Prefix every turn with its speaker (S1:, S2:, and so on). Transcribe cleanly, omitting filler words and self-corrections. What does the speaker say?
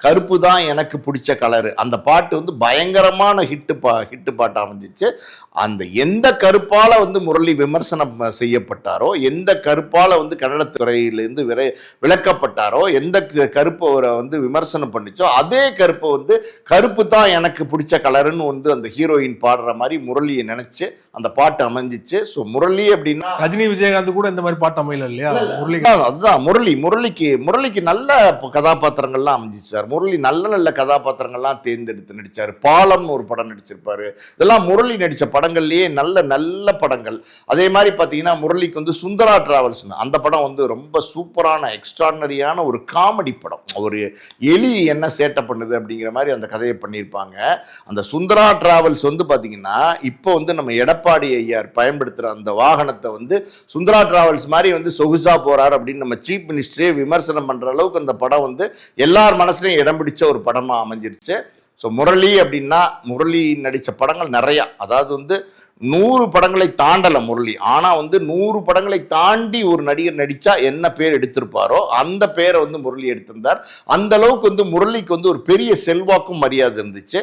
S1: கருப்பு தான் எனக்கு பிடிச்ச கலரு. அந்த பாட்டு வந்து பயங்கரமான ஹிட்டு பாட்டு அமைஞ்சிச்சு. அந்த எந்த கருப்பால வந்து முரளி விமர்சனம் செய்யப்பட்டாரோ, எந்த கருப்பால வந்து கன்னட துறையிலிருந்து விளக்கப்பட்டாரோ, எந்த கருப்பு அவரை வந்து விமர்சனம் பண்ணிச்சோ, அதே கருப்பை வந்து கருப்பு தான் எனக்கு பிடிச்ச கலருன்னு வந்து அந்த ஹீரோயின் பாடுற மாதிரி முரளியை நினைச்சு அந்த பாட்டு அமைஞ்சிச்சு. ஸோ முரளி அப்படின்னா
S2: ரஜினி விஜயகாந்த் கூட இந்த மாதிரி பாட்டு அமையல இல்லையா?
S1: அதுதான் முரளிக்கு நல்ல கதாபாத்திரங்கள்லாம் அமைஞ்சிச்சு சார். முரளி நல்ல நல்ல கதாபாத்திரங்கள்லாம் தேர்ந்தெடுத்து நடிச்சாரு. பாலம்னு ஒரு படம் நடிச்சிருப்பாரு. இதெல்லாம் முரளி நடிச்ச படங்கள்லயே நல்ல நல்ல படங்கள். அதே மாதிரி பாத்தீங்கன்னா முரளிக்கு வந்து சுந்தரா டிராவல்ஸ் அந்த படம் வந்து ரொம்ப சூப்பரான எக்ஸ்ட்ரானரியான ஒரு காமெடி படம். ஒரு எலி என்ன சேட்டை பண்ணுது அப்படிங்கிற மாதிரி அந்த கதையை பண்ணியிருப்பாங்க. அந்த சுந்தரா டிராவல்ஸ் வந்து பாத்தீங்கன்னா இப்போ வந்து நம்ம எடப்பாடி ஐயார் பயன்படுத்துற அந்த வாகனத்தை வந்து சுந்தரா டிராவல்ஸ் மாதிரி வந்து சொகுசா போறார் அப்படின்னு நம்ம சீஃப் மினிஸ்டரே விமர்சனம் பண்ற அளவுக்கு அந்த படம் வந்து எல்லார் மனசுலையும் இடம் பிடிச்ச ஒரு படமா அமைஞ்சிருச்சு. ஸோ முரளி அப்படின்னா முரளி நடித்த படங்கள் நிறையா, அதாவது வந்து 100 படங்களை தாண்டலை முரளி. ஆனால் வந்து 100 படங்களை தாண்டி ஒரு நடிகர் நடித்தா என்ன பேர் எடுத்திருப்பாரோ அந்த பேரை வந்து முரளி எடுத்திருந்தார். அந்த அளவுக்கு வந்து முரளிக்கு வந்து ஒரு பெரிய செல்வாக்கும் மரியாதை இருந்துச்சு.